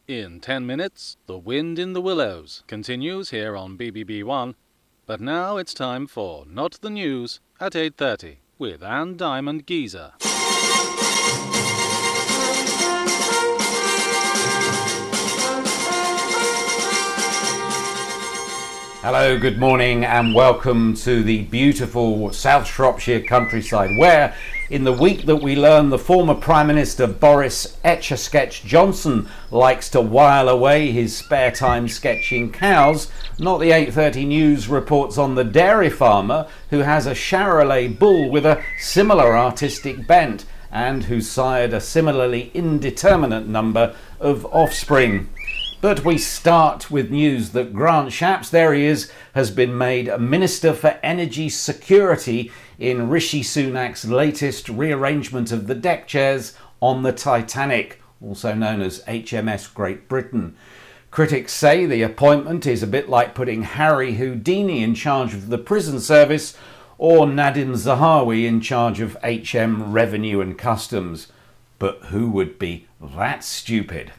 In 10 minutes, The Wind in the Willows continues here on BBB1. But now it's time for Not the News at 8:30 with Anne Diamond Geezer. Hello, good morning and welcome to the beautiful South Shropshire countryside where, in the week that we learn the former Prime Minister Boris Etch-a-Sketch Johnson likes to while away his spare time sketching cows, Not the 8:30 News reports on the dairy farmer who has a Charolais bull with a similar artistic bent and who sired a similarly indeterminate number of offspring. But we start with news that Grant Shapps, there he is, has been made a Minister for Energy Security in Rishi Sunak's latest rearrangement of the deck chairs on the Titanic, also known as HMS Great Britain. Critics say the appointment is a bit like putting Harry Houdini in charge of the prison service or Nadim Zahawi in charge of HM Revenue and Customs. But who would be that stupid?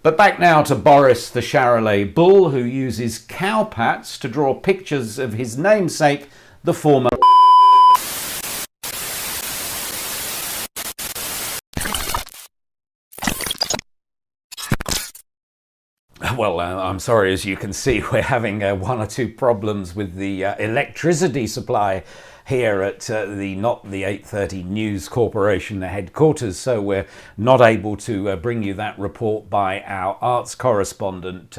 But back now to Boris the Charolais bull, who uses cow pats to draw pictures of his namesake, the former... Well, I'm sorry, as you can see, we're having one or two problems with the electricity supply here at the Not the 8:30 News Corporation headquarters, so we're not able to bring you that report by our arts correspondent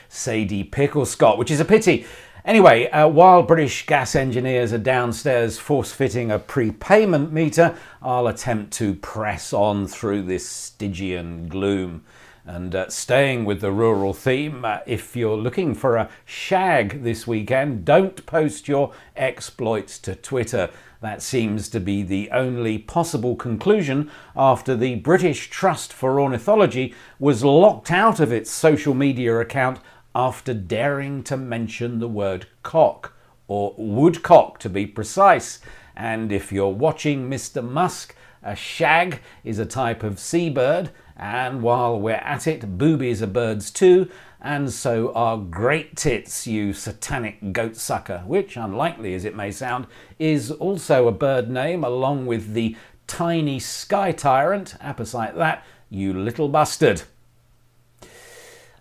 Sadie Pickle-Scott, which is a pity. Anyway, while British gas engineers are downstairs force-fitting a prepayment meter, I'll attempt to press on through this Stygian gloom. And staying with the rural theme, if you're looking for a shag this weekend, don't post your exploits to Twitter. That seems to be the only possible conclusion after the British Trust for Ornithology was locked out of its social media account after daring to mention the word cock, or woodcock to be precise. And if you're watching Mr. Musk, a shag is a type of seabird, and while we're at it, boobies are birds too, and so are great tits, you satanic goat sucker, which, unlikely as it may sound, is also a bird name along with the tiny sky tyrant, apposite that, you little bastard.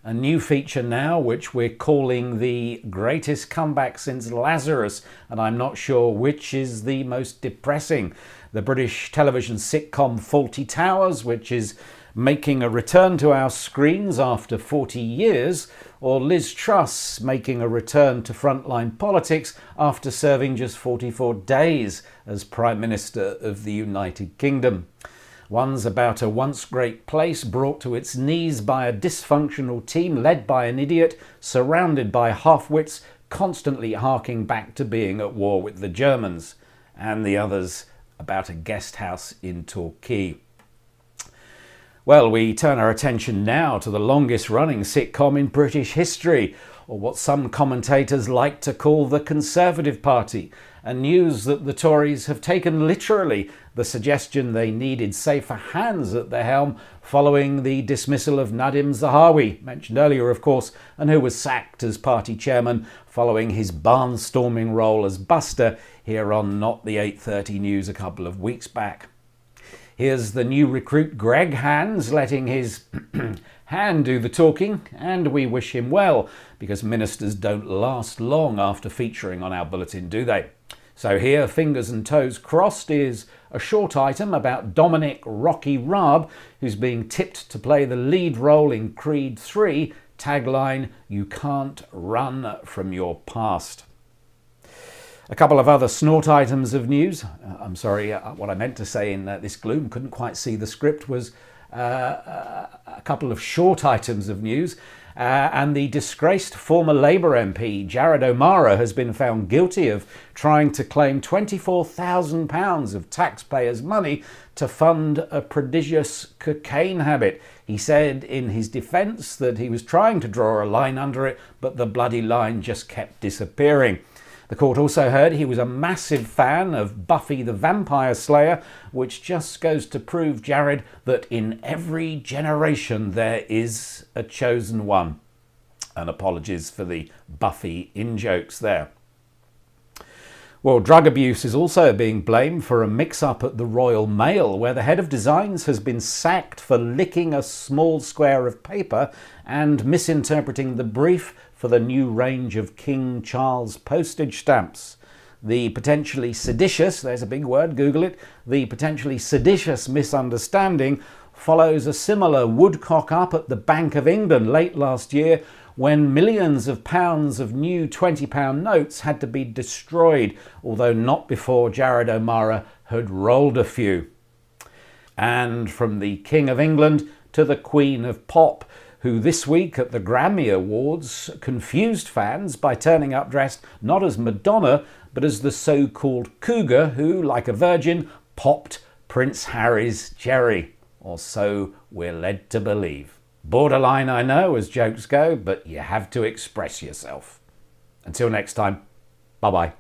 A new feature now, which we're calling the greatest comeback since Lazarus, and I'm not sure which is the most depressing. The British television sitcom Fawlty Towers, which is making a return to our screens after 40 years, or Liz Truss making a return to frontline politics after serving just 44 days as Prime Minister of the United Kingdom. One's about a once great place brought to its knees by a dysfunctional team led by an idiot, surrounded by half-wits, constantly harking back to being at war with the Germans. And the others about a guest house in Torquay. Well, we turn our attention now to the longest running sitcom in British history, or what some commentators like to call the Conservative Party, and news that the Tories have taken literally the suggestion they needed safer hands at the helm following the dismissal of Nadim Zahawi, mentioned earlier of course, and who was sacked as party chairman following his barnstorming role as Buster here on Not the 8:30 News a couple of weeks back. Here's the new recruit Greg Hands letting his hand do the talking, and we wish him well, because ministers don't last long after featuring on our bulletin, do they? So here, fingers and toes crossed, is a short item about Dominic Rocky Raab, who's being tipped to play the lead role in Creed 3, tagline, "You can't run from your past." A couple of other snort items of news. I'm sorry, what I meant to say in this gloom, couldn't quite see the script, was a couple of short items of news. And the disgraced former Labour MP, Jared O'Mara, has been found guilty of trying to claim £24,000 of taxpayers' money to fund a prodigious cocaine habit. He said in his defence that he was trying to draw a line under it, but the bloody line just kept disappearing. The court also heard he was a massive fan of Buffy the Vampire Slayer, which just goes to prove, Jared, that in every generation there is a chosen one. And apologies for the Buffy in-jokes there. Well, drug abuse is also being blamed for a mix-up at the Royal Mail, where the head of designs has been sacked for licking a small square of paper and misinterpreting the brief for the new range of King Charles postage stamps. The potentially seditious, there's a big word, Google it, the potentially seditious misunderstanding follows a similar woodcock up at the Bank of England late last year, when millions of pounds of new £20 notes had to be destroyed, although not before Jared O'Mara had rolled a few. And from the King of England to the Queen of Pop, who this week at the Grammy Awards confused fans by turning up dressed not as Madonna, but as the so-called cougar who, like a virgin, popped Prince Harry's cherry. Or so we're led to believe. Borderline, I know, as jokes go, but you have to express yourself. Until next time, bye-bye.